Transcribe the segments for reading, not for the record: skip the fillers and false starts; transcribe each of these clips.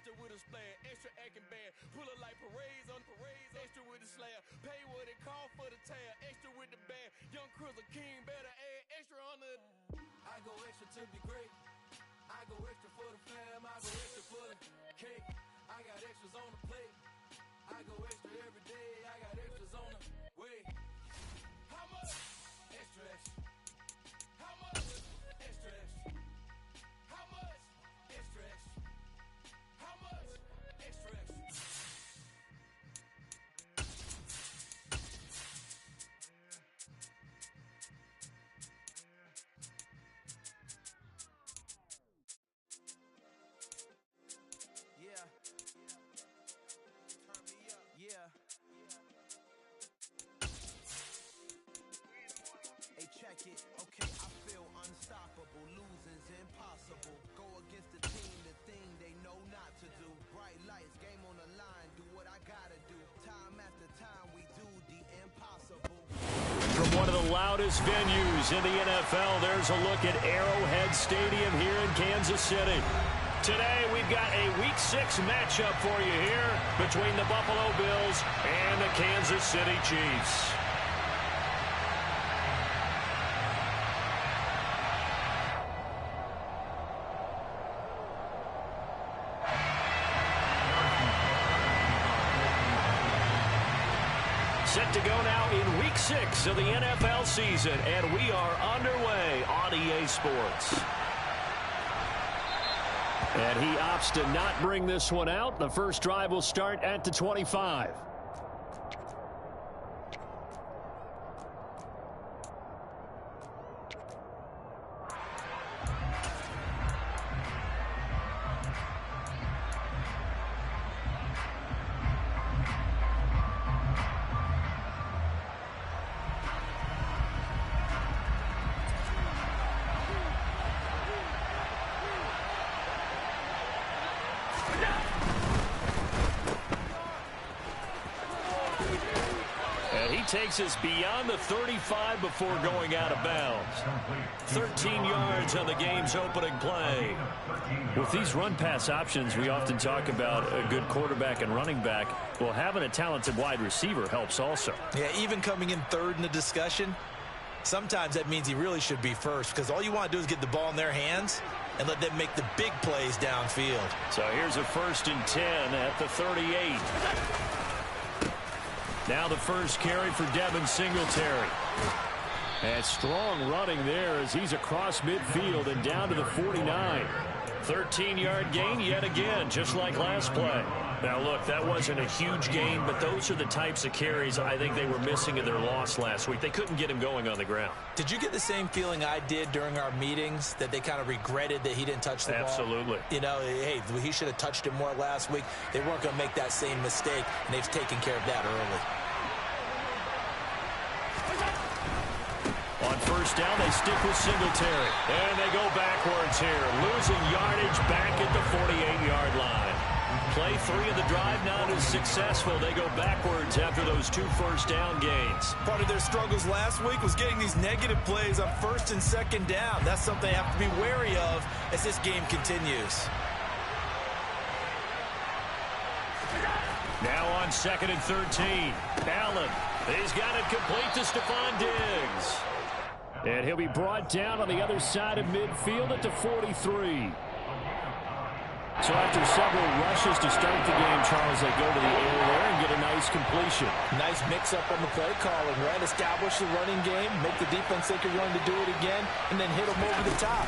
extra with a splash, extra acting bad. Pull it like parades on parades, extra with the slab. Pay what it call for the tab, extra with the bag. Young Cruiser King better add extra on the. I go extra to be great. I go extra for the fam, I go extra for the cake. I got extras on the plate. I go extra every day, I got extras on the way. How much? Extra, extra. How much? Extra, extra. How much? Extra, extra. How much? Extra, extra. Yeah. Turn me up. Yeah. Hey, check it. Okay, I feel unstoppable. Losing's impossible. Go against the team, the thing they know not to do. Bright lights, game on the line. Do what I gotta do. Time after time, we do the impossible. From one of the loudest venues in the NFL, there's a look at Arrowhead Stadium here in Kansas City. Today, we've got a Week 6 matchup for you here between the Buffalo Bills and the Kansas City Chiefs. Set to go now in Week 6 of the NFL season, and we are underway on EA Sports. And he opts to not bring this one out. The first drive will start at the 25. Takes us beyond the 35 before going out of bounds. 13 yards on the game's opening play. With these run-pass options, we often talk about a good quarterback and running back. Well, having a talented wide receiver helps also. Yeah, even coming in third in the discussion, sometimes that means he really should be first, because all you want to do is get the ball in their hands and let them make the big plays downfield. So here's a 1st and 10 at the 38. Now the first carry for Devin Singletary. And strong running there as he's across midfield and down to the 49. 13-yard gain yet again, just like last play. Now, look, that wasn't a huge gain, but those are the types of carries I think they were missing in their loss last week. They couldn't get him going on the ground. Did you get the same feeling I did during our meetings, that they kind of regretted that he didn't touch the ball? Absolutely. You know, hey, he should have touched it more last week. They weren't going to make that same mistake, and they've taken care of that early. On first down, they stick with Singletary. And they go backwards here, losing yardage back at the 48-yard line. Play 3 of the drive not as successful. They go backwards after those 2 first-down gains. Part of their struggles last week was getting these negative plays on 1st and 2nd down. That's something they have to be wary of as this game continues. Now on 2nd and 13. Allen, he's got it complete to Stephon Diggs. And he'll be brought down on the other side of midfield at the 43. So after several rushes to start the game, Charles, they go to the air there and get a nice completion. Nice mix-up on the play calling, right? Establish the running game, make the defense think you're going to do it again, and then hit them over the top.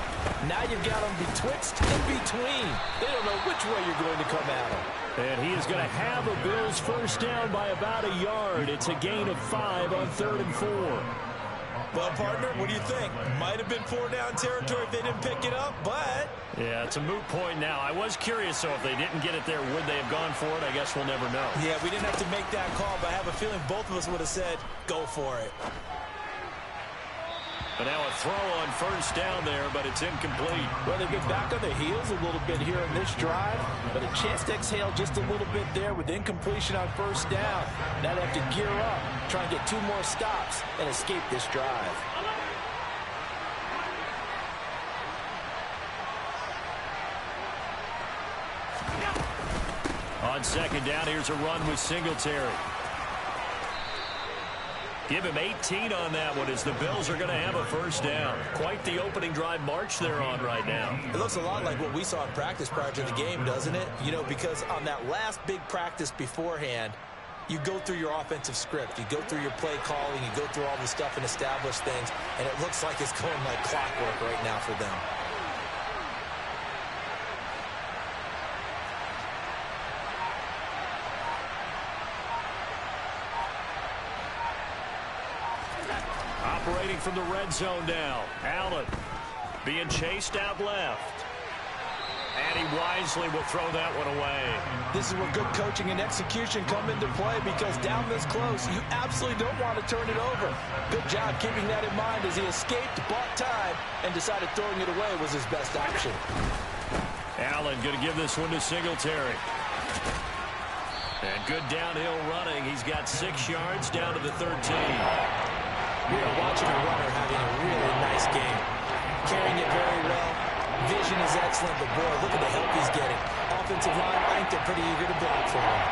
Now you've got them betwixt and between. They don't know which way you're going to come at them. And he is going to have a Bills first down by about a yard. It's a gain of 5 on 3rd and 4. Well, partner, what do you think? Might have been 4-down territory if they didn't pick it up, but... Yeah, it's a moot point now. I was curious, so if they didn't get it there, would they have gone for it? I guess we'll never know. Yeah, we didn't have to make that call, but I have a feeling both of us would have said, go for it. But now a throw on first down there, but it's incomplete. Well, they get back on their heels a little bit here in this drive, but a chance to exhale just a little bit there with incompletion on first down. Now they have to gear up, try and get 2 more stops, and escape this drive. On second down, here's a run with Singletary. Give him 18 on that one as the Bills are going to have a first down. Quite the opening drive march they're on right now. It looks a lot like what we saw in practice prior to the game, doesn't it? You know, because on that last big practice beforehand, you go through your offensive script. You go through your play calling. You go through all the stuff and establish things. And it looks like it's going like clockwork right now for them. Operating from the red zone now. Allen being chased out left. And he wisely will throw that one away. This is where good coaching and execution come into play, because down this close, you absolutely don't want to turn it over. Good job keeping that in mind as he escaped, bought time, and decided throwing it away was his best option. Allen going to give this one to Singletary. And good downhill running. He's got 6 yards down to the 13. We are watching a runner having a really nice game. Carrying it very well. Vision is excellent, but boy, look at the help he's getting. Offensive line, I think they're pretty eager to block for him.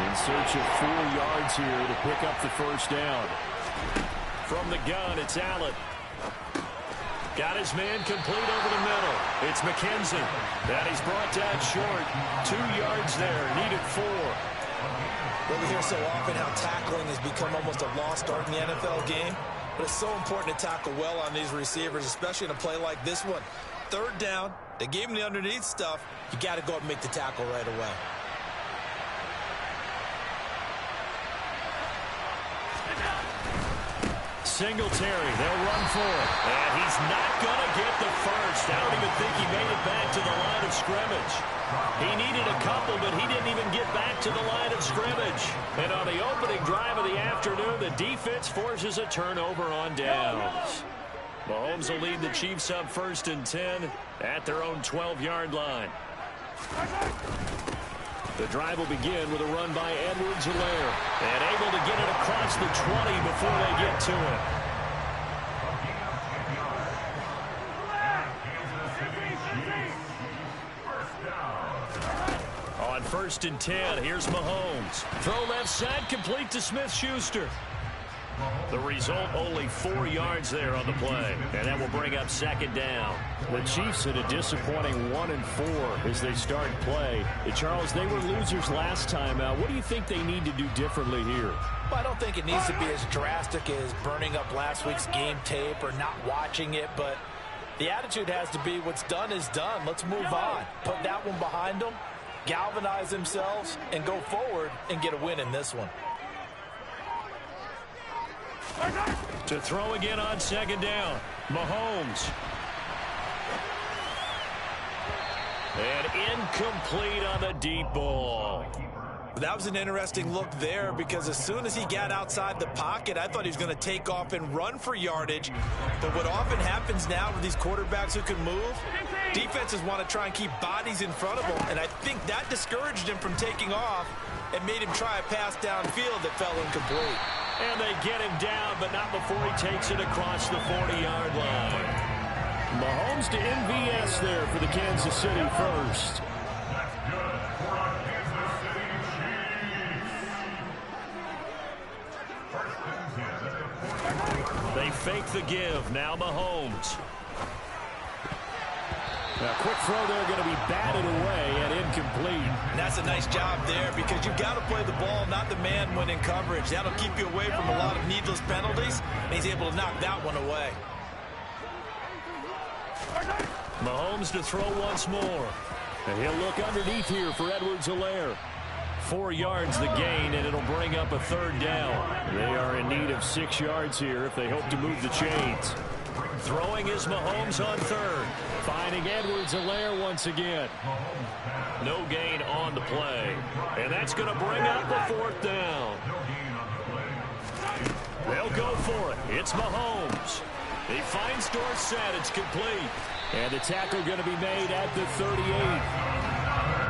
In search of 4 yards here to pick up the first down. From the gun, it's Allen. Got his man complete over the middle. It's McKenzie. And he's brought down short. 2 yards there, needed 4. Well, we hear so often how tackling has become almost a lost art in the NFL game. But it's so important to tackle well on these receivers, especially in a play like this one. 3rd down, they gave him the underneath stuff. You got to go up and make the tackle right away. Singletary, they'll run for it. And he's not going to get the first. I don't even think he made it back to the line of scrimmage. He needed a couple, but he didn't even get back to the line of scrimmage. And on the opening drive of the afternoon, the defense forces a turnover on downs. Mahomes will lead the Chiefs up 1st and 10 at their own 12-yard line. The drive will begin with a run by Edwards-Helaire. And able to get it across the 20 before they get to it. On 1st and 10, here's Mahomes. Throw left side, complete to Smith-Schuster. The result, only 4 yards there on the play. And that will bring up 2nd down. The Chiefs had a disappointing 1-4 as they start play. Charles, they were losers last time out. What do you think they need to do differently here? Well, I don't think it needs to be as drastic as burning up last week's game tape or not watching it, but the attitude has to be what's done is done. Let's move on. Put that one behind them, galvanize themselves, and go forward and get a win in this one. To throw again on 2nd down. Mahomes. And incomplete on the deep ball. That was an interesting look there, because as soon as he got outside the pocket, I thought he was going to take off and run for yardage. But what often happens now with these quarterbacks who can move, defenses want to try and keep bodies in front of them, and I think that discouraged him from taking off and made him try a pass downfield that fell incomplete. And they get him down, but not before he takes it across the 40-yard line. Mahomes to MVS there for the Kansas City first. They fake the give. Now Mahomes. A quick throw there, going to be batted away and incomplete. And that's a nice job there, because you've got to play the ball, not the man when in coverage. That'll keep you away from a lot of needless penalties, and he's able to knock that one away. Mahomes to throw once more. And he'll look underneath here for Edwards-Helaire. 4 yards the gain, and it'll bring up a 3rd down. They are in need of 6 yards here if they hope to move the chains. Throwing is Mahomes on 3rd. Finding Edwards-Helaire once again. No gain on the play. And that's going to bring up the 4th down. They'll go for it. It's Mahomes. He finds Dorsett. It's complete. And the tackle going to be made at the 38.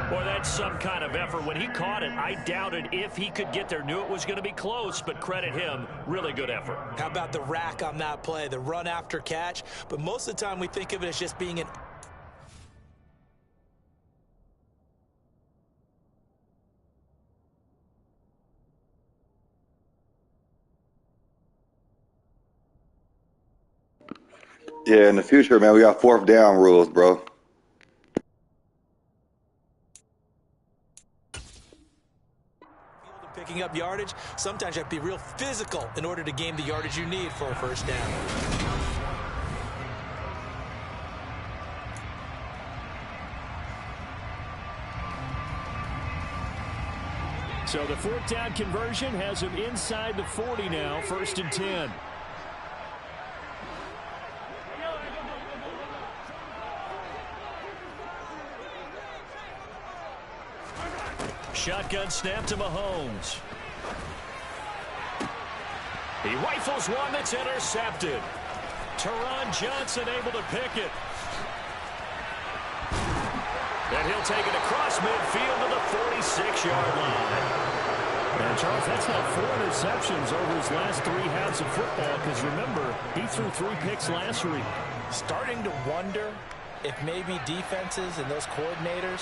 Boy, that's some kind of effort. When he caught it, I doubted if he could get there. Knew it was going to be close, but credit him. Really good effort. How about the rack on that play, the run after catch? But most of the time we think of it as just being an Yeah, in the future, man, we got 4th down rules, bro. Picking up yardage, sometimes you have to be real physical in order to gain the yardage you need for a first down. So the 4th down conversion has him inside the 40 now, 1st and 10. Shotgun snap to Mahomes. He rifles one that's intercepted. Teron Johnson able to pick it. And he'll take it across midfield to the 46-yard line. And, Charles, that's now 4 interceptions over his last 3 halves of football, because, remember, he threw 3 picks last week. Starting to wonder if maybe defenses and those coordinators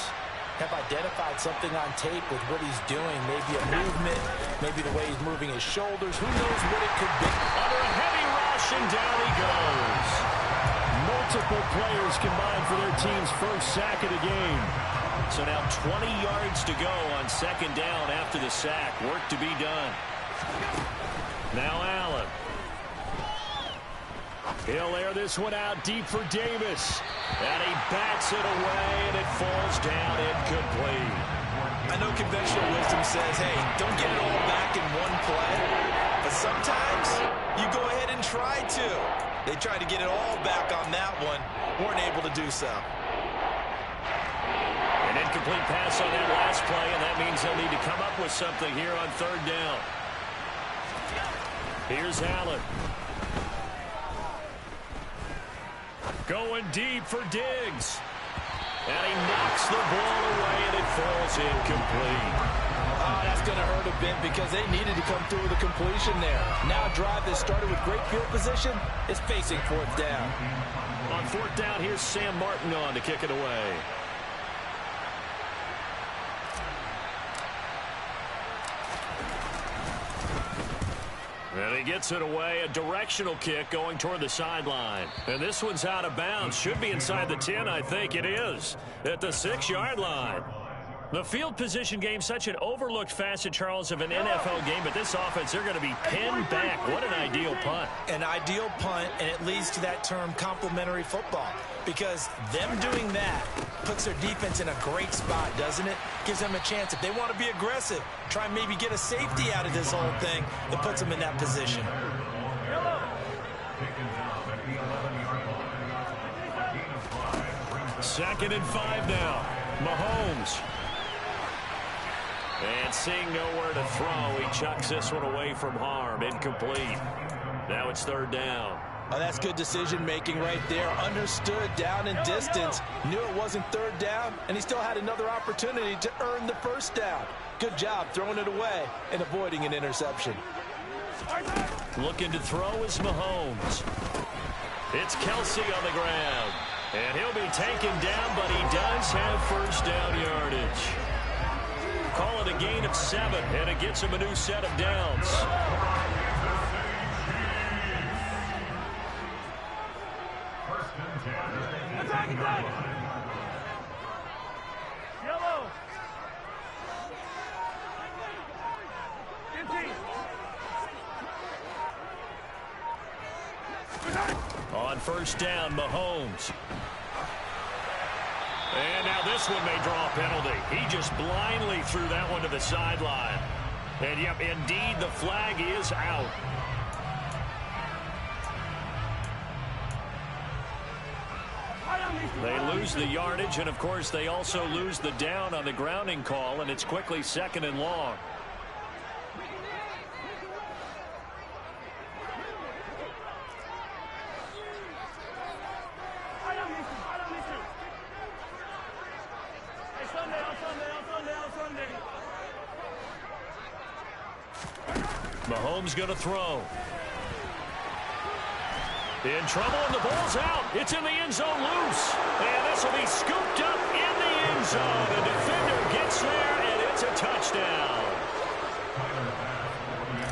have identified something on tape with what he's doing. Maybe a movement, maybe the way he's moving his shoulders. Who knows what it could be. Under a heavy rush, and down he goes. Multiple players combined for their team's first sack of the game. So now 20 yards to go on 2nd down after the sack. Work to be done. Now Allen. He'll air this one out deep for Davis. And he bats it away, and it falls down incomplete. I know conventional wisdom says, hey, don't get it all back in one play. But sometimes you go ahead and try to. They tried to get it all back on that one. Weren't able to do so. An incomplete pass on that last play, and that means they'll need to come up with something here on 3rd down. Here's Allen. Going deep for Diggs. And he knocks the ball away, and it falls incomplete. Oh, that's going to hurt a bit because they needed to come through with a completion there. Now a drive that started with great field position is facing 4th down. On 4th down, here's Sam Martin on to kick it away. And he gets it away, a directional kick going toward the sideline. And this one's out of bounds. Should be inside the 10, I think it is, at the 6-yard line. The field position game, such an overlooked facet, Charles, of an NFL game, but this offense, they're going to be pinned back. What an ideal punt. An ideal punt, and it leads to that term complementary football, because them doing that puts their defense in a great spot, doesn't it? Gives them a chance. If they want to be aggressive, try and maybe get a safety out of this whole thing, it puts them in that position. Second and 5 now. Mahomes. And seeing nowhere to throw, he chucks this one away from harm. Incomplete. Now it's 3rd down. Oh, that's good decision-making right there. Understood down and distance. Knew it wasn't 3rd down, and he still had another opportunity to earn the 1st down. Good job throwing it away and avoiding an interception. Looking to throw is Mahomes. It's Kelsey on the ground. And he'll be taken down, but he does have 1st down yardage. Call it a gain of 7, and it gets him a new set of downs. Yellow. On 1st down, Mahomes. And now this one may draw a penalty. He just blindly threw that one to the sideline. And, yep, indeed, the flag is out. They lose the yardage, and, of course, they also lose the down on the grounding call, and it's quickly 2nd and long. Mahomes going to throw. In trouble, and the ball's out. It's in the end zone loose. And this will be scooped up in the end zone. The defender gets there, and it's a touchdown.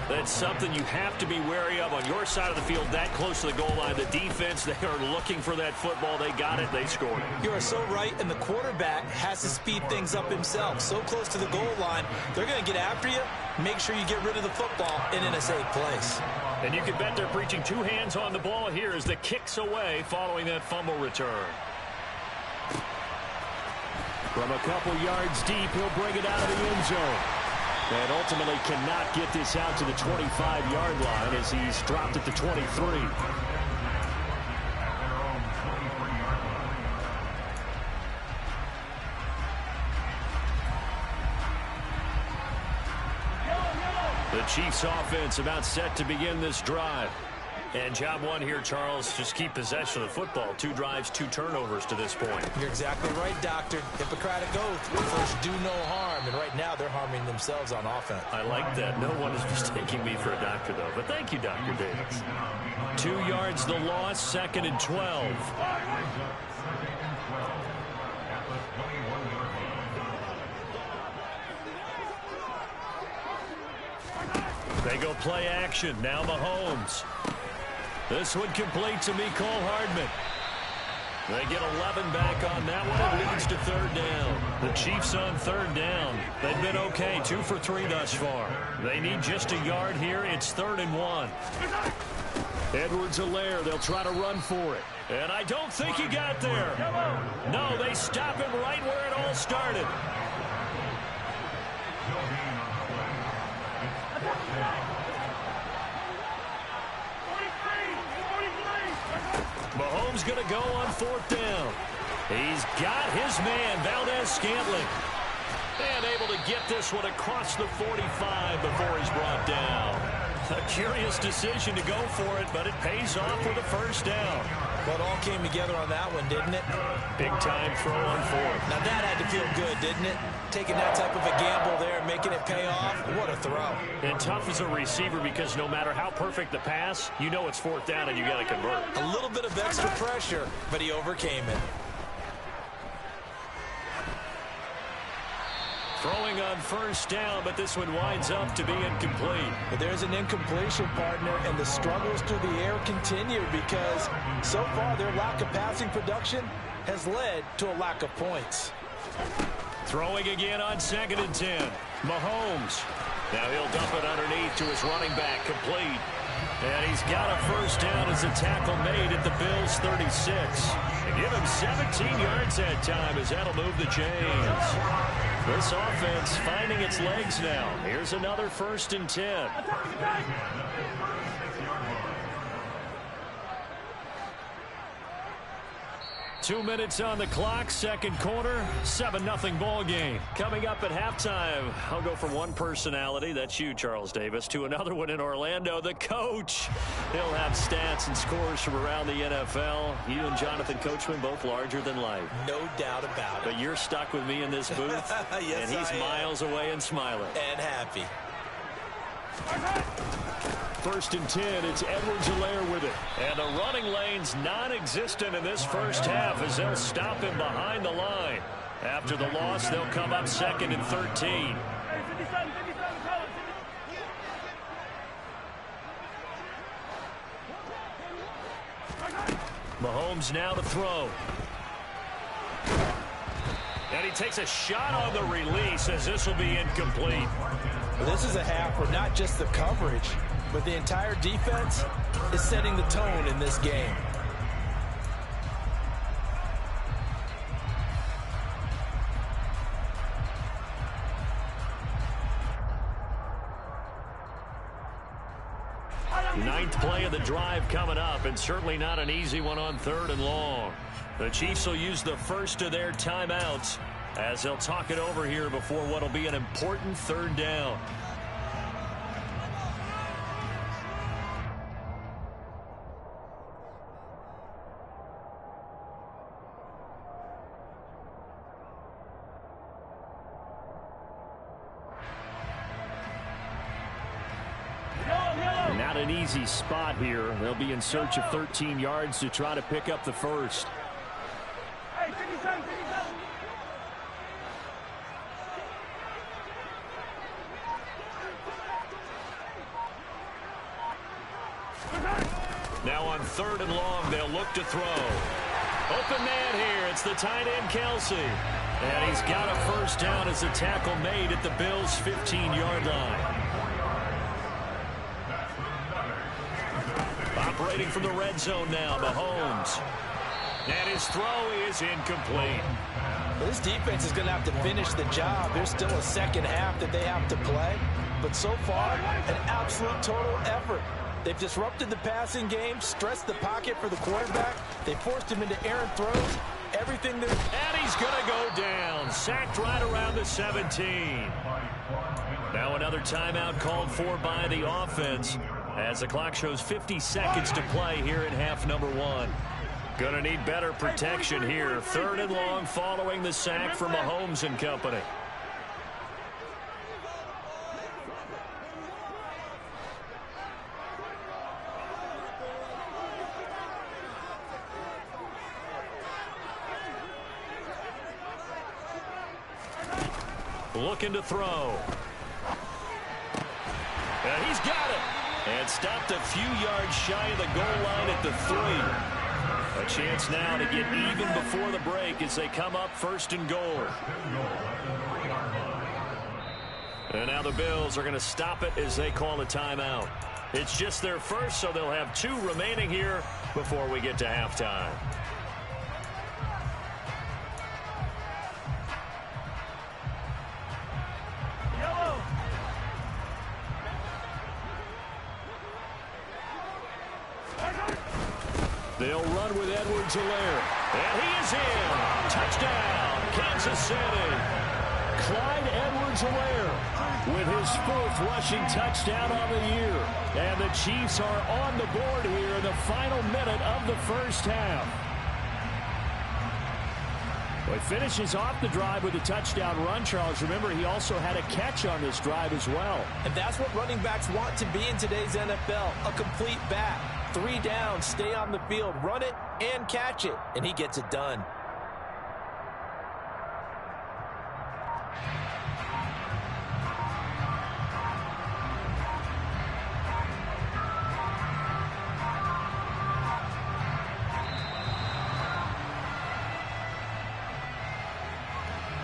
That's something you have to be wary of on your side of the field, that close to the goal line. The defense, they are looking for that football. They got it. They scored it. You are so right, and the quarterback has to speed things up himself. So close to the goal line, they're going to get after you. Make sure you get rid of the football and in a safe place. And you can bet they're preaching two hands on the ball here as the kick's away following that fumble return. From a couple yards deep, he'll bring it out of the end zone. And ultimately cannot get this out to the 25-yard line as he's dropped at the 23. The Chiefs offense about set to begin this drive. And job one here, Charles, just keep possession of the football. 2 drives, 2 turnovers to this point. You're exactly right, Doctor. Hippocratic oath. First, do no harm. And right now, they're harming themselves on offense. I like that. No one is mistaking me for a doctor, though. But thank you, Dr. Davis. 2 yards the loss, 2nd and 12. They go play action. Now Mahomes. This one complete to Mecole Hardman. They get 11 back on that one. It leads to 3rd down. The Chiefs on 3rd down. They've been okay. 2 for 3 thus far. They need just a yard here. It's 3rd and 1. Edwards-Helaire, they'll try to run for it. And I don't think he got there. No, they stop him right where it all started. Mahomes going to go on 4th down. He's got his man, Valdez-Scantling. And able to get this one across the 45 before he's brought down. A curious decision to go for it, but it pays off with a 1st down. Well, it all came together on that one, didn't it? Big-time throw on 4th. Now, that had to feel good, didn't it? Taking that type of a gamble there, making it pay off. What a throw. And tough as a receiver because no matter how perfect the pass, you know it's 4th down and you got to convert. A little bit of extra pressure, but he overcame it. Throwing on 1st down, but this one winds up to be incomplete. But there's an incompletion, partner, and the struggles through the air continue because so far their lack of passing production has led to a lack of points. Throwing again on 2nd and 10. Mahomes. Now he'll dump it underneath to his running back, complete. And he's got a 1st down as a tackle made at the Bills' 36. And give him 17 yards that time as that'll move the chains. This offense finding its legs now. Here's another 1st and 10. 2 minutes on the clock, 2nd quarter, 7-0 ball game. Coming up at halftime, I'll go from one personality, that's you, Charles Davis, to another one in Orlando, the coach. He'll have stats and scores from around the NFL. You and Jonathan Coachman both larger than life. No doubt about it. But you're stuck with me in this booth, yes, and he's miles away and smiling. And happy. 1st and 10, it's Edwards-Helaire with it. And the running lane's non-existent in this 1st half as they'll stop him behind the line. After the loss, they'll come up 2nd and 13. Mahomes now to throw. And he takes a shot on the release as this will be incomplete. Well, this is a half where not just the coverage, but the entire defense is setting the tone in this game. Ninth play of the drive coming up, and certainly not an easy one on 3rd and long. The Chiefs will use the first of their timeouts as they'll talk it over here before what will be an important 3rd down. Not an easy spot here. They'll be in search of 13 yards to try to pick up the 1st. 3rd and long. They'll look to throw. Open man here. It's the tight end, Kelsey. And he's got a first down as the tackle made at the Bills' 15-yard line. Operating from the red zone now, Mahomes. And his throw is incomplete. This defense is going to have to finish the job. There's still a second half that they have to play. But so far, an absolute total effort. They've disrupted the passing game, stressed the pocket for the quarterback. They forced him into errant throws. Everything there. And he's going to go down. Sacked right around the 17. Now another timeout called for by the offense as the clock shows 50 seconds to play here in half number 1. Going to need better protection here. 3rd and long following the sack from Mahomes and company. Looking to throw. And he's got it. And stopped a few yards shy of the goal line at the 3. A chance now to get even before the break as they come up 1st and goal. And now the Bills are going to stop it as they call a timeout. It's just their first, so they'll have 2 remaining here before we get to halftime. They'll run with Edwards-Helaire. And he is in. Touchdown, Kansas City. Clyde Edwards-Helaire with his 4th rushing touchdown on the year. And the Chiefs are on the board here in the final minute of the first half. Well, he finishes off the drive with a touchdown run, Charles. Remember, he also had a catch on this drive as well. And that's what running backs want to be in today's NFL, a complete back. 3 down, stay on the field, run it, and catch it. And he gets it done.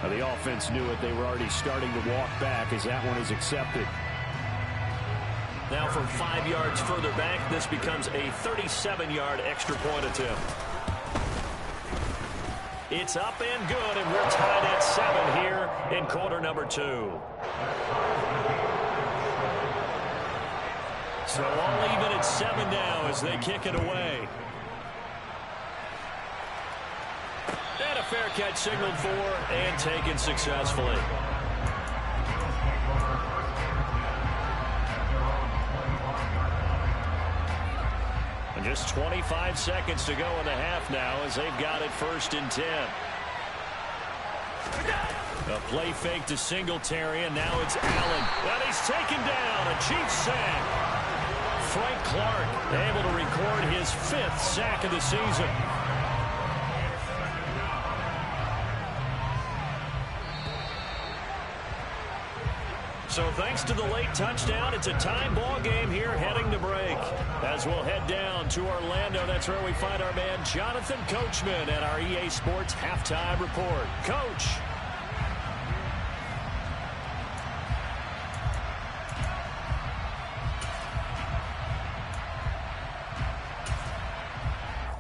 The offense knew it. They were already starting to walk back as that one is accepted. Now from 5 yards further back, this becomes a 37-yard extra point attempt. It's up and good, and we're tied at 7 here in quarter number 2. So all even at 7 now as they kick it away. And a fair catch signaled for and taken successfully. And just 25 seconds to go in the half now as they've got it 1st and 10. A play fake to Singletary, and now it's Allen. And he's taken down. A Chiefs sack. Frank Clark able to record his 5th sack of the season. So thanks to the late touchdown, it's a time ball game here heading to break. As we'll head down to Orlando, that's where we find our man Jonathan Coachman at our EA Sports Halftime Report. Coach.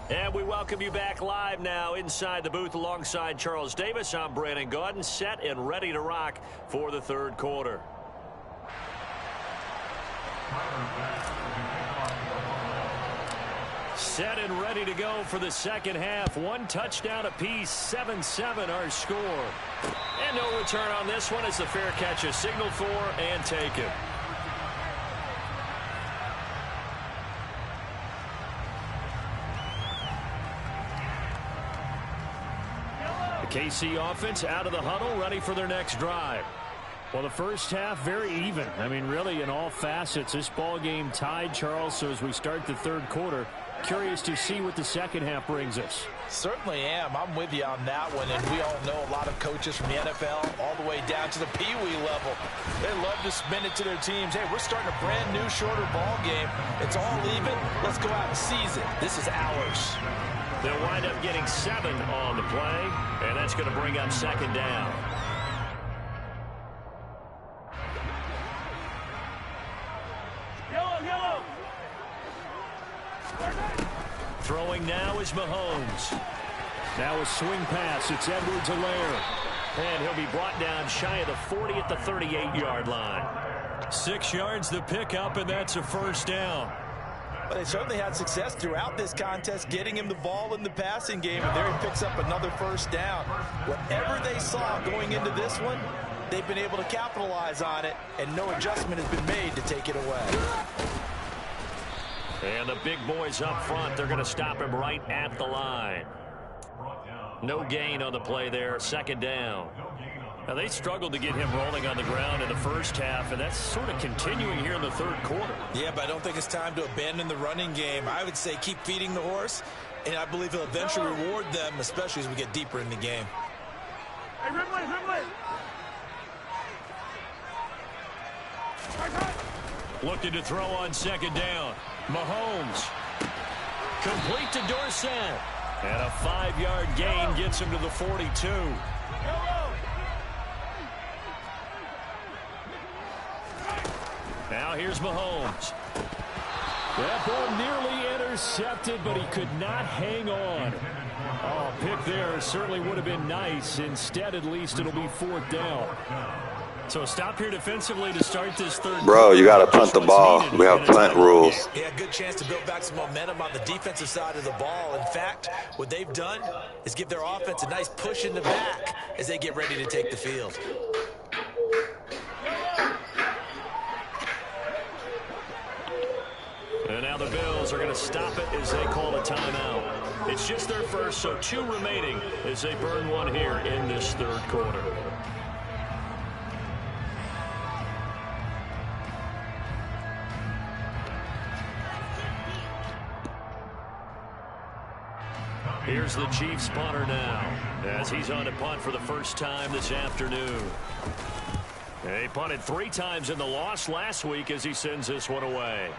And we welcome you back live now inside the booth alongside Charles Davis. I'm Brandon Gaudin, set and ready to rock for the 3rd quarter. Set and ready to go for the 2nd half. 1 touchdown apiece, 7-7 our score. And no return on this one as the fair catch is signaled for and taken. The KC offense out of the huddle, ready for their next drive. Well, the first half, very even. I mean, really, in all facets, this ball game tied, Charles. So as we start the 3rd quarter, Curious to see what the second half brings us. Certainly am. I'm with you on that one, and we all know a lot of coaches from the NFL all the way down to the Pee-wee level. They love to spin it to their teams. Hey, we're starting a brand new, shorter ball game. It's all even. Let's go out and seize it. This is ours. They'll wind up getting 7 on the play, and that's going to bring up second down. Throwing now is Mahomes. Now a swing pass. It's Edwards-Helaire. And he'll be brought down shy of the 40 at the 38-yard line. 6 yards the pickup, and that's a first down. But they certainly had success throughout this contest, getting him the ball in the passing game, and there he picks up another first down. Whatever they saw going into this one, they've been able to capitalize on it, and no adjustment has been made to take it away. And the big boys up front, they're going to stop him right at the line. No gain on the play there, second down. Now, they struggled to get him rolling on the ground in the first half, and that's sort of continuing here in the third quarter. Yeah, but I don't think it's time to abandon the running game. I would say keep feeding the horse, and I believe he'll eventually reward them, especially as we get deeper in the game. Hey, Rimley! Looking to throw on second down. Mahomes. Complete to Dorsett. And a 5-yard gain gets him to the 42. Now here's Mahomes. That ball nearly intercepted, but he could not hang on. Oh, pick there certainly would have been nice. Instead, at least it'll be 4th down. So stop here defensively to start this third. Bro, you got to punt the ball. We have punt rules. Yeah, good chance to build back some momentum on the defensive side of the ball. In fact, what they've done is give their offense a nice push in the back as they get ready to take the field. And now the Bills are going to stop it as they call a timeout. It's just their first, so 2 remaining as they burn one here in this third quarter. Here's the Chiefs punter now as he's on to punt for the first time this afternoon. He punted 3 times in the loss last week as he sends this one away.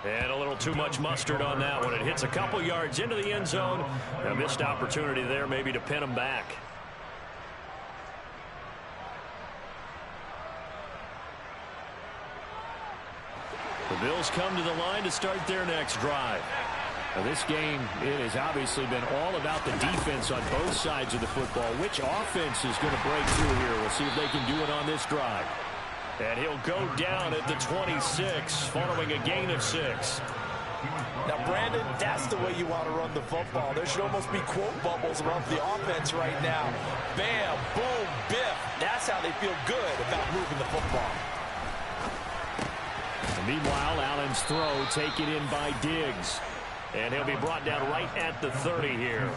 And a little too much mustard on that one. It hits a couple yards into the end zone. A missed opportunity there maybe to pin him back. The Bills come to the line to start their next drive. Now this game, it has obviously been all about the defense on both sides of the football. Which offense is going to break through here? We'll see if they can do it on this drive. And he'll go down at the 26 following a gain of 6. Now, Brandon, that's the way you want to run the football. There should almost be quote bubbles around the offense right now. Bam, boom, biff. That's how they feel good about moving the football. And meanwhile, Allen's throw taken in by Diggs. And he'll be brought down right at the 30 here.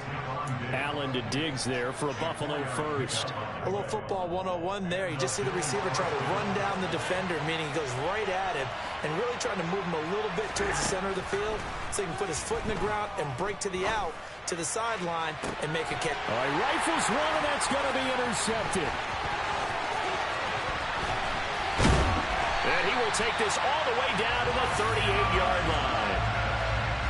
Allen to Diggs there for a Buffalo first. A little football 101 there. You just see the receiver try to run down the defender, meaning he goes right at him and really trying to move him a little bit towards the center of the field so he can put his foot in the ground and break to the out, to the sideline, and make a kick. All right, rifles one, and that's going to be intercepted. And he will take this all the way down to the 38-yard line.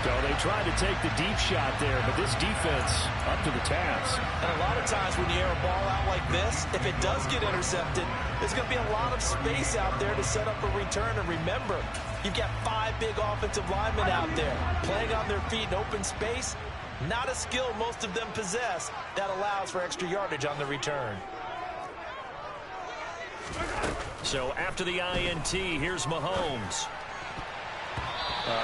So they tried to take the deep shot there, but this defense up to the task. And a lot of times when you air a ball out like this, if it does get intercepted, there's going to be a lot of space out there to set up a return. And remember, you've got 5 big offensive linemen out there playing on their feet in open space. Not a skill most of them possess that allows for extra yardage on the return. So after the INT, here's Mahomes.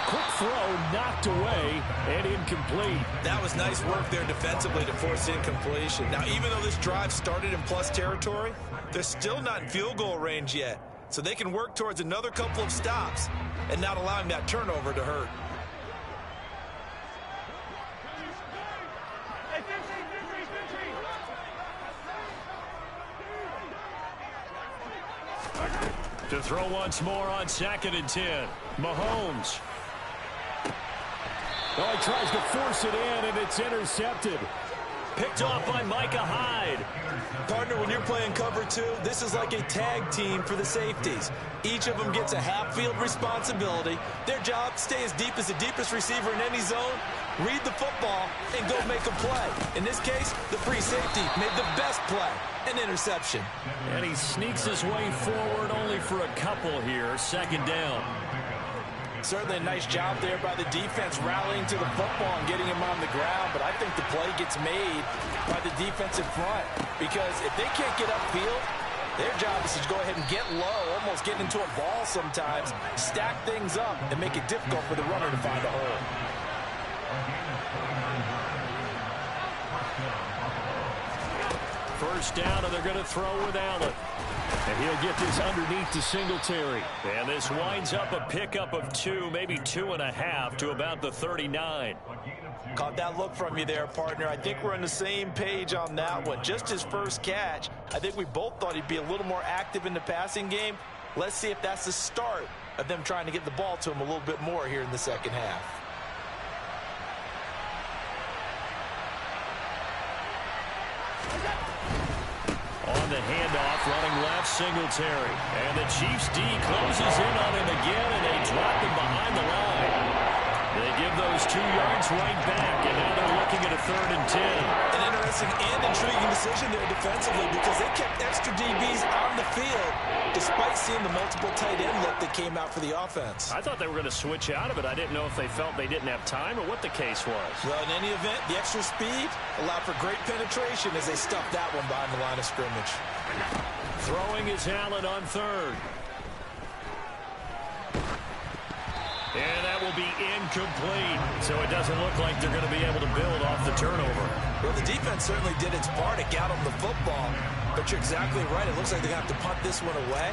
Quick throw knocked away and incomplete. That was nice work there defensively to force incompletion. Now, even though this drive started in plus territory, they're still not in field goal range yet. So they can work towards another couple of stops and not allowing that turnover to hurt. To throw once more on 2nd and 10. Mahomes. Oh, he tries to force it in, and it's intercepted. Picked off by Micah Hyde. Partner, when you're playing cover two, this is like a tag team for the safeties. Each of them gets a half-field responsibility. Their job, stay as deep as the deepest receiver in any zone, read the football, and go make a play. In this case, the free safety made the best play, an interception. And he sneaks his way forward only for a couple here, second down. Certainly a nice job there by the defense rallying to the football and getting him on the ground, but I think the play gets made by the defensive front because if they can't get upfield, their job is to go ahead and get low, almost get into a ball sometimes, stack things up, and make it difficult for the runner to find a hole. First down, and they're going to throw with Allen. And he'll get this underneath to Singletary. And this winds up a pickup of 2, maybe 2.5 to about the 39. Caught that look from you there, partner. I think we're on the same page on that one. Just his first catch, I think we both thought he'd be a little more active in the passing game. Let's see if that's the start of them trying to get the ball to him a little bit more here in the second half. On the handoff, running left, Singletary. And the Chiefs D closes in on him again, and they drop him behind the line. They give those 2 yards right back, and now they're looking at a 3rd and 10. An interesting and intriguing decision there defensively because they kept extra DBs on the field despite seeing the multiple tight end look that came out for the offense. I thought they were going to switch out of it. I didn't know if they felt they didn't have time or what the case was. Well, in any event, the extra speed allowed for great penetration as they stuffed that one behind the line of scrimmage. Throwing is Allen on 3rd. And that will be incomplete. So it doesn't look like they're going to be able to build off the turnover. Well, the defense certainly did its part. It got them the football. But you're exactly right. It looks like they're going to have to punt this one away.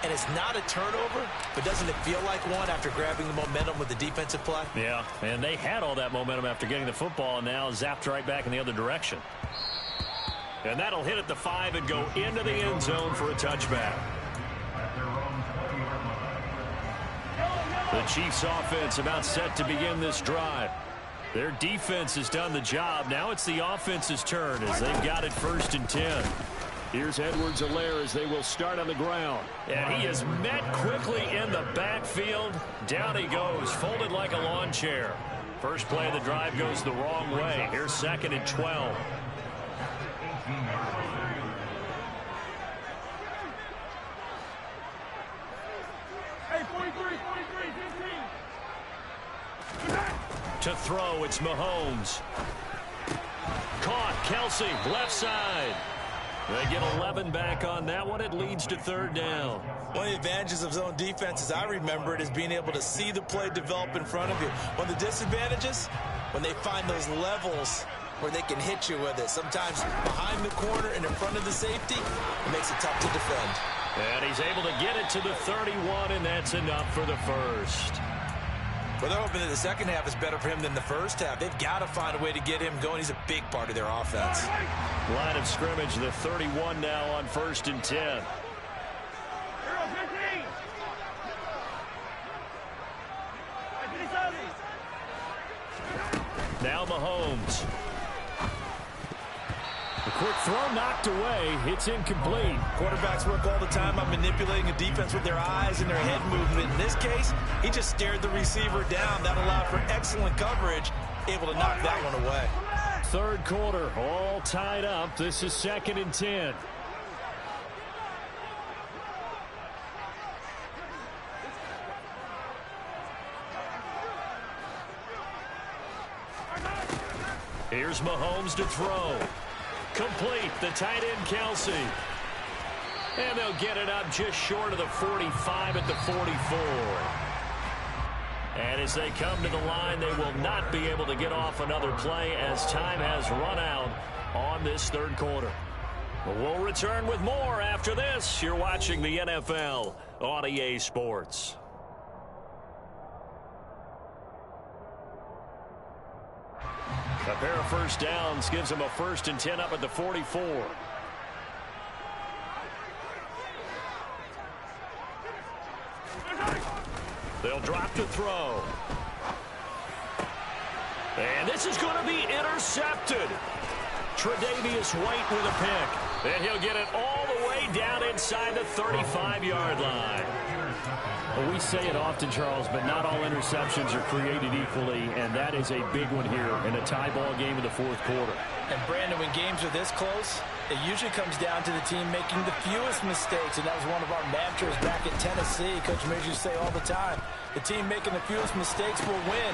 And it's not a turnover, but doesn't it feel like one after grabbing the momentum with the defensive play? Yeah, and they had all that momentum after getting the football and now zapped right back in the other direction. And that'll hit at the 5 and go into the end zone for a touchback. The Chiefs offense about set to begin this drive. Their defense has done the job. Now it's the offense's turn as they've got it 1st and 10. Here's Edwards-Helaire as they will start on the ground. And he is met quickly in the backfield. Down he goes, folded like a lawn chair. First play of the drive goes the wrong way. Here's 2nd and 12. To throw, it's Mahomes. Caught, Kelsey, left side. They get 11 back on that one. It leads to 3rd down. One of the advantages of zone defense, as I remember it, is being able to see the play develop in front of you. One of the disadvantages, when they find those levels where they can hit you with it. Sometimes behind the corner and in front of the safety, it makes it tough to defend. And he's able to get it to the 31, and that's enough for the first. Well, they're hoping that the second half is better for him than the first half. They've got to find a way to get him going. He's a big part of their offense. Line of scrimmage, the 31 now on 1st and 10. Now Mahomes. The quick throw knocked away. It's incomplete. Quarterbacks work all the time on manipulating a defense with their eyes and their head movement. In this case, he just stared the receiver down. That allowed for excellent coverage, able to knock that one away. 3rd quarter, all tied up. This is 2nd and 10. Here's Mahomes to throw. Complete, the tight end Kelsey. And they'll get it up just short of the 45 at the 44. And as they come to the line, they will not be able to get off another play as time has run out on this 3rd quarter. We'll return with more after this. You're watching the NFL on EA Sports. A pair of first downs gives them a 1st and 10 up at the 44. They'll drop to throw. And this is going to be intercepted. Tre'Davious White with a pick. And he'll get it all the way down inside the 35-yard line. Well, we say it often, Charles, but not all interceptions are created equally, and that is a big one here in a tie ball game in the fourth quarter. And, Brandon, when games are this close, it usually comes down to the team making the fewest mistakes, and that was one of our mantras back at Tennessee. Coach Major used to say all the time, the team making the fewest mistakes will win.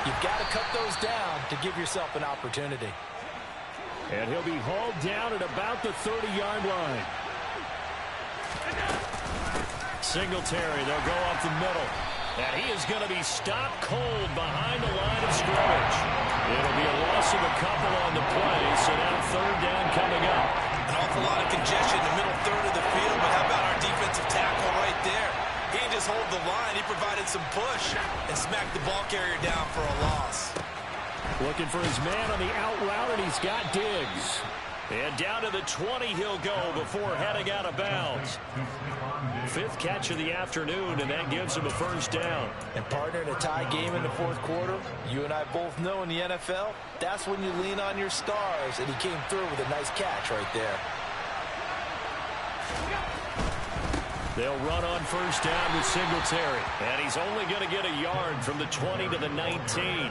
You've got to cut those down to give yourself an opportunity. And he'll be hauled down at about the 30-yard line. Singletary, they'll go up the middle. And he is going to be stopped cold behind the line of scrimmage. It'll be a loss of a couple on the play, so now third down coming up. An awful lot of congestion in the middle third of the field, but how about our defensive tackle right there? He didn't just hold the line, he provided some push and smacked the ball carrier down for a loss. Looking for his man on the out route, and he's got Diggs. And down to the 20 he'll go before heading out of bounds. Fifth catch of the afternoon, and that gives him a first down. And, partner, in a tie game in the fourth quarter, you and I both know in the NFL, that's when you lean on your stars, and he came through with a nice catch right there. They'll run on first down with Singletary. And he's only going to get a yard from the 20 to the 19.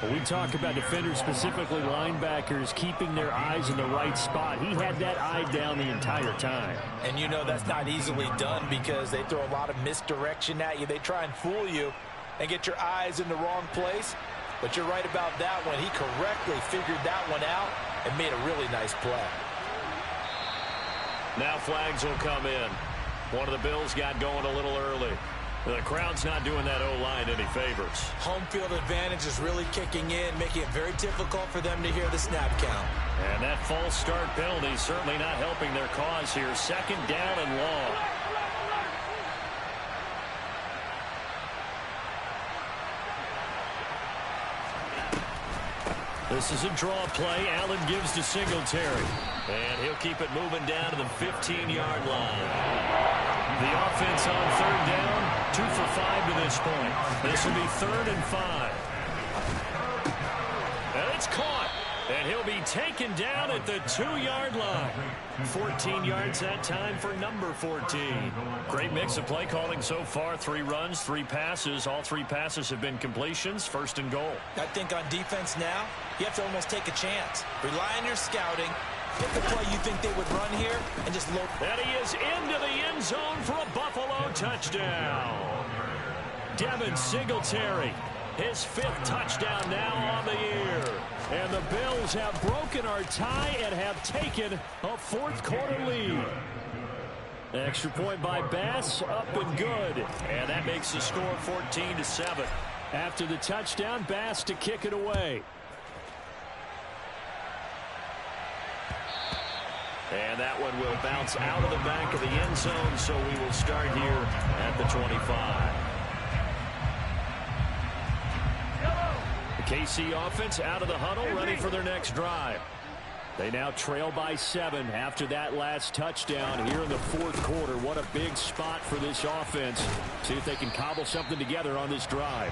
When we talk about defenders, specifically linebackers, keeping their eyes in the right spot, he had that eye down the entire time. And you know that's not easily done because they throw a lot of misdirection at you. They try and fool you and get your eyes in the wrong place. But you're right about that one. He correctly figured that one out and made a really nice play. Now flags will come in. One of the Bills got going a little early. The crowd's not doing that O-line any favors. Home field advantage is really kicking in, making it very difficult for them to hear the snap count. And that false start penalty certainly not helping their cause here. Second down and long. This is a draw play. Allen gives to Singletary. And he'll keep it moving down to the 15-yard line. The offense on third down, 2 for 5 to this point. This will be 3rd and 5. And it's caught. And he'll be taken down at the 2-yard line. 14 yards that time for number 14. Great mix of play calling so far. 3 runs, 3 passes. All 3 passes have been completions. 1st and goal. I think on defense now, you have to almost take a chance. Rely on your scouting. Get the play you think they would run here and just load. And he is into the end zone for a Buffalo touchdown. Devin Singletary, his 5th touchdown now on the year. And the Bills have broken our tie and have taken a fourth quarter lead. Extra point by Bass, up and good. And that makes the score 14-7. After the touchdown, Bass to kick it away. And that one will bounce out of the back of the end zone, so we will start here at the 25. The KC offense out of the huddle, ready for their next drive. They now trail by 7 after that last touchdown here in the fourth quarter. What a big spot for this offense. See if they can cobble something together on this drive.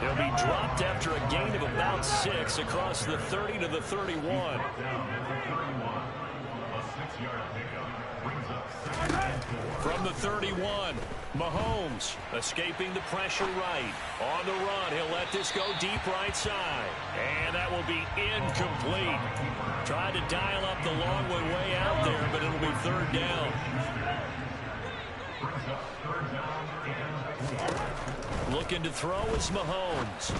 They'll be dropped after a gain of about 6 across the 30 to the 31. From the 31, Mahomes escaping the pressure right. On the run, he'll let this go deep right side. And that will be incomplete. Tried to dial up the long one way out there, but it'll be 3rd down. Looking to throw is Mahomes.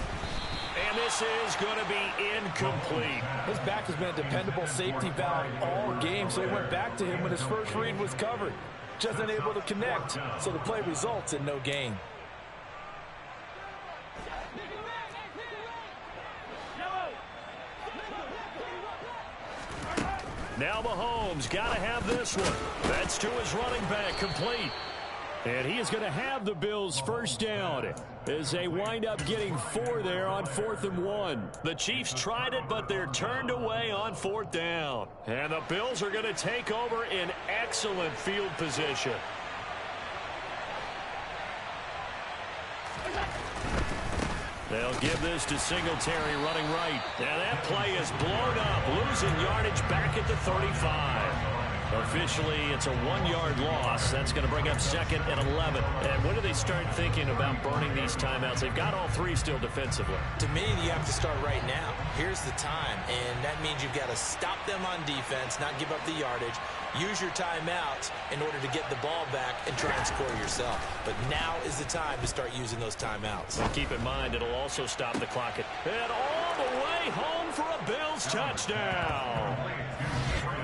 And this is going to be incomplete. His back has been a dependable safety valve all game, so he went back to him when his first read was covered. Just unable to connect, so the play results in no gain. Now Mahomes got to have this one. That's to his running back, complete. And he is going to have the Bills first down as they wind up getting 4 there on 4th and 1. The Chiefs tried it, but they're turned away on 4th down. And the Bills are going to take over in excellent field position. They'll give this to Singletary running right. And that play is blown up, losing yardage back at the 35. Officially, it's a 1-yard loss. That's going to bring up 2nd and 11. And when do they start thinking about burning these timeouts? They've got all 3 still defensively. To me, you have to start right now. Here's the time, and that means you've got to stop them on defense, not give up the yardage, use your timeouts in order to get the ball back and try and score yourself. But now is the time to start using those timeouts. Well, keep in mind, it'll also stop the clock. And all the way home for a Bills touchdown.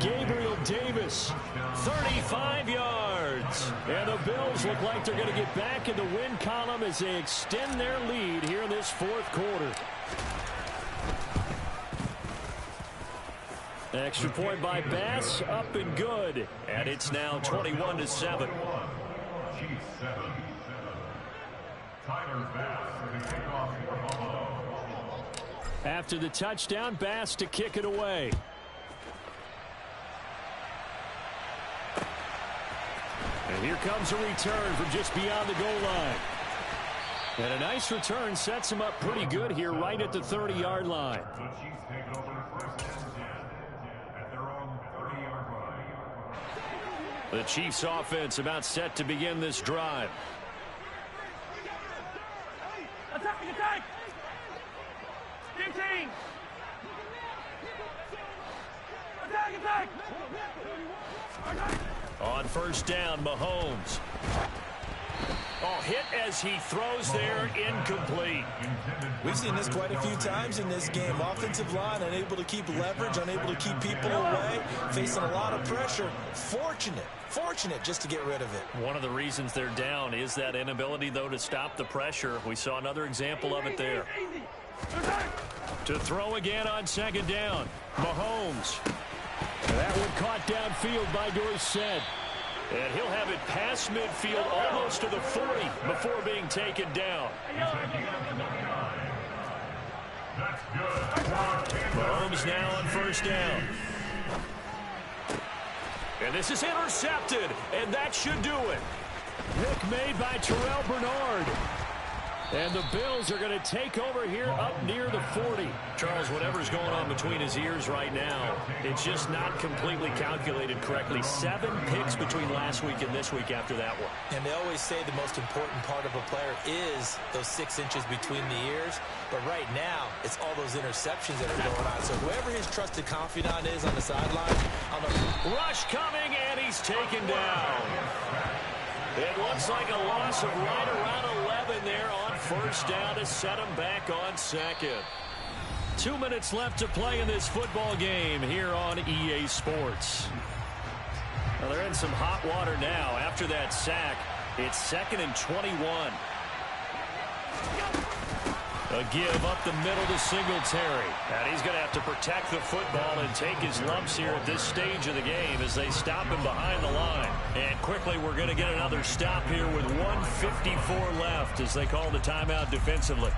Gabriel Davis, 35 yards. And the Bills look like they're going to get back in the win column as they extend their lead here in this 4th quarter. Extra point by Bass, up and good. And it's now 21-7. After the touchdown, Bass to kick it away. And here comes a return from just beyond the goal line. And a nice return sets him up pretty good here right at the 30-yard line. The Chiefs offense about set to begin this drive. Attack! 15! Attack! On first down, Mahomes. Oh, hit as he throws there, incomplete. We've seen this quite a few times in this game. Offensive line unable to keep leverage, unable to keep people away, facing a lot of pressure. Fortunate just to get rid of it. One of the reasons they're down is that inability, though, to stop the pressure. We saw another example of it there. To throw again on second down, Mahomes. That one caught downfield by Dorsett. And he'll have it past midfield almost to the 40 before being taken down. Mahomes now on first down. And this is intercepted, and that should do it. Pick made by Terrell Bernard. And the Bills are going to take over here up near the 40. Charles, whatever's going on between his ears right now, it's just not completely calculated correctly. 7 picks between last week and this week after that one. And they always say the most important part of a player is those 6 inches between the ears. But right now, it's all those interceptions that are going on. So whoever his trusted confidant is on the sideline. Rush coming, and he's taken down. It looks like a loss of right around 11 there on first down to set him back on second. 2 minutes left to play in this football game here on EA Sports. Well, they're in some hot water now. After that sack, it's 2nd and 21. A give up the middle to Singletary. And he's going to have to protect the football and take his lumps here at this stage of the game as they stop him behind the line. And quickly we're going to get another stop here with 1:54 left as they call the timeout defensively.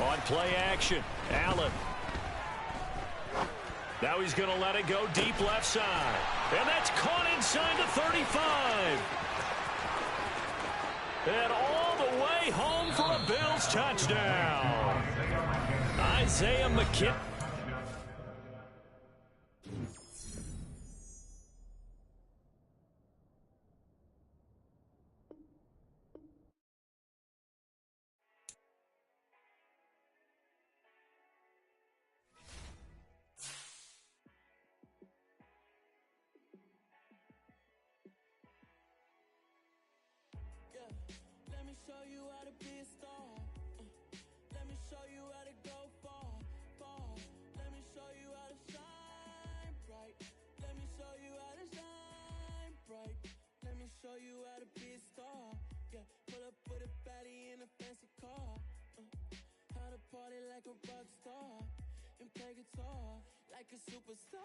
On play action, Allen. Now he's going to let it go deep left side. And that's caught inside the 35. And all the way home for a Bills touchdown. Isaiah McKinney. Show you how to be a star. Yeah, pull up with a baddie in a fancy car. How to party like a rock star and play guitar like a superstar.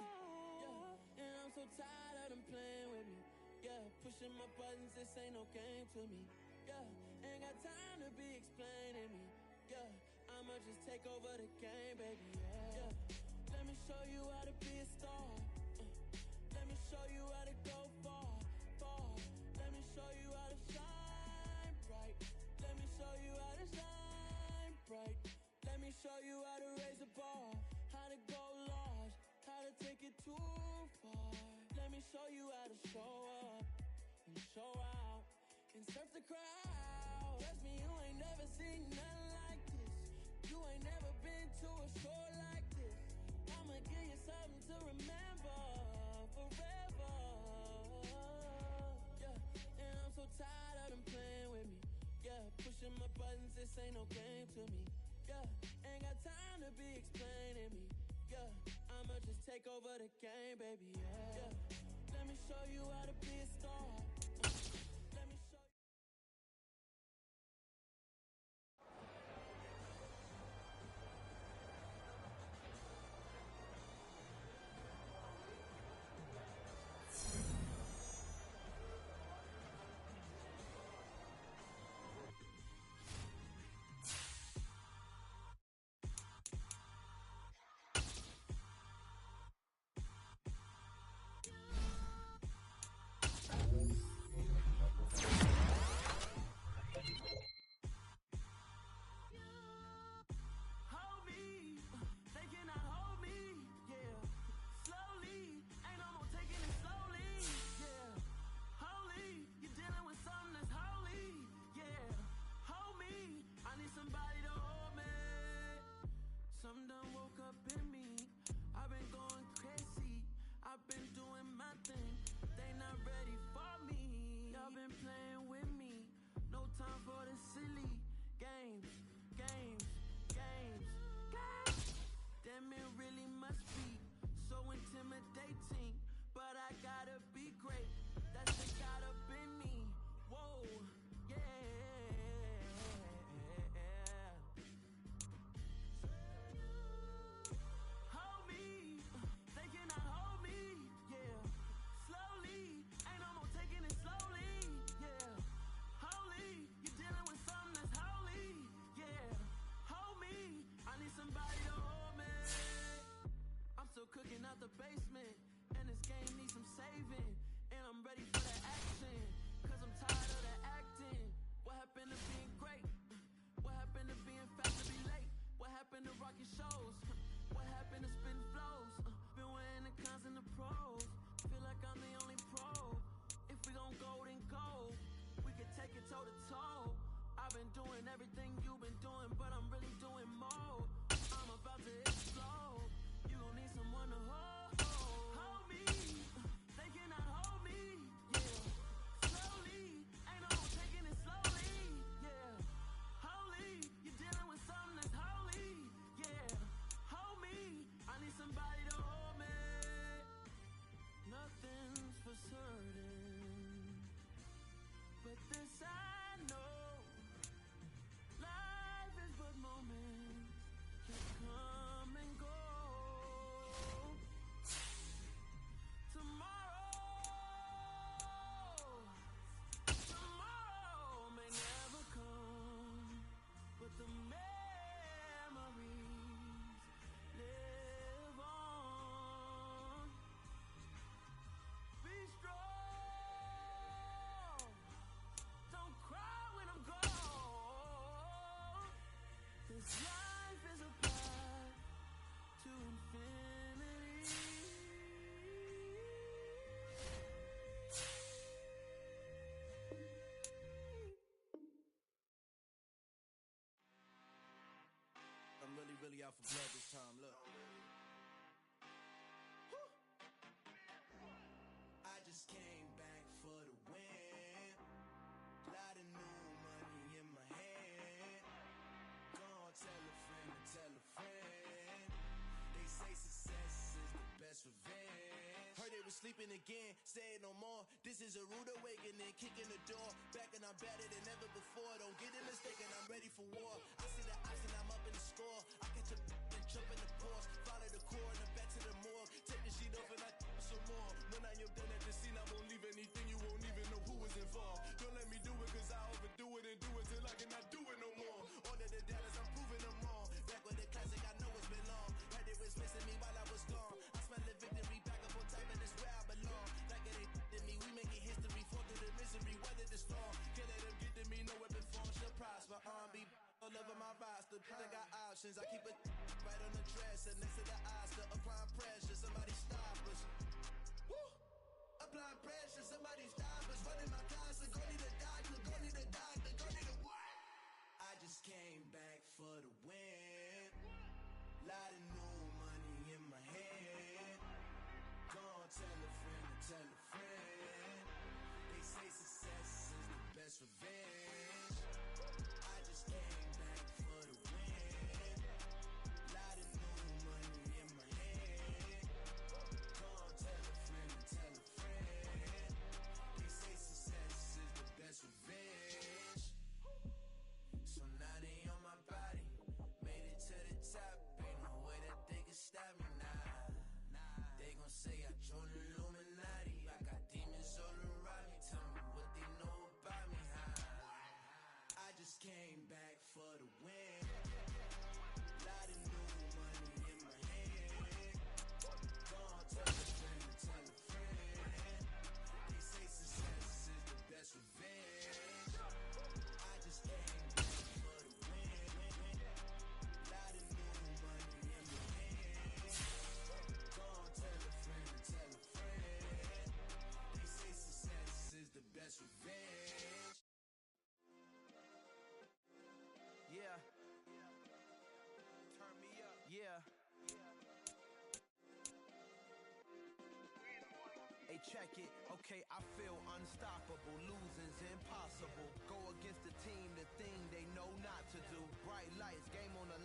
Yeah, and I'm so tired of them playing with me. Yeah, pushing my buttons, this ain't no game to me. Yeah, Ain't got time to be explaining me. Yeah, I'ma just take over the game, baby. Yeah. Let me show you how to be a star. Let me show you how to go far, far. Let me show you how to shine bright. Let me show you how to shine bright. Let me show you how to raise the bar, how to go large, how to take it too far. Let me show you how to show up and show out and surf the crowd. Trust me, you ain't never seen nothing like this. You ain't never been to a show like this. I'ma give you something to remember forever. Yeah, and I'm so tired of them playing with me. Yeah, pushing my buttons, this ain't no game to me. Yeah, ain't got time to be explaining me. Yeah, I'ma just take over the game, baby. Yeah, let me show you how to be a star. Let me show you. Some done woke up in me. I've been going crazy. I've been doing my thing. They not ready for me. Y'all been playing with me. No time for the silly games, games, games, games. Damn, it really must be so intimidating. But I gotta be great. That's the God up in me. Whoa, yeah. Cooking out the basement, and this game needs some saving. And I'm ready for the action, cause I'm tired of the acting. What happened to being great? What happened to being fast to be late? What happened to rocking shows? What happened to spitting flows? Been wearing the cons and the pros. Feel like I'm the only pro. If we gon' go, then go. We can take it toe to toe. I've been doing everything you've been doing, but I'm really doing more. I'm about to explode. You gon' need someone to hold me. They cannot hold me. Yeah, slowly. Ain't no taking it slowly. Yeah, holy. You're dealing with something that's holy. Yeah, hold me. I need somebody to hold me. Nothing's for certain, but this I know. Life is but moments that come and go. Tomorrow may never come, but the memories live on. Be strong, don't cry when I'm gone. This life is a path to infinity. I'm really out for blood this time, look. Woo. I just came back for the win. Lot of new money in my hand. Gonna tell a friend to tell a friend. They say success is the best revenge. Heard they was sleeping again, say it no more. This is a rude awakening, kicking the door. Back and I'm better than ever before. Don't get it mistaken, I'm ready for war. I see the option, I'm up in the score. I catch a and jump in the Porsche. Follow the core and then back to the morgue. Take the sheet off and I some more. When I am done at the scene, I won't leave anything. You won't even know who was involved. Don't let me do it, cause I overdo it and do it till options. I keep it right on the dresser, next to the Oscar, applying pressure. Somebody stop us. Woo! Applying pressure, somebody stop us. Running my closet, go need a doctor, go need a doctor, go need a what? I just came back for the win. Lot of new money in my hand. Gonna tell a friend to tell a friend. They say success is the best revenge. I just came back for the win. Lot of new money in my hand. Gonna tell a friend to tell a friend. They say success is the best revenge. So now they on my body. Made it to the top. Ain't no way that they can stop me now. They gon' say I joined the Illuminati. I got demons all around me. Tell me what they know about me, huh? I just came back for the win. Lot of new money in my hand. Gonna tell a friend to tell a friend. They say success is the best revenge. I just came back for the win. Lot of new money in my hand. Gonna tell a friend to tell a friend. They say success is the best revenge. Yeah. Turn me up. Yeah. Hey, check it. Okay, I feel unstoppable. Losing's impossible. Go against the team, the thing they know not to do. Bright lights, game on the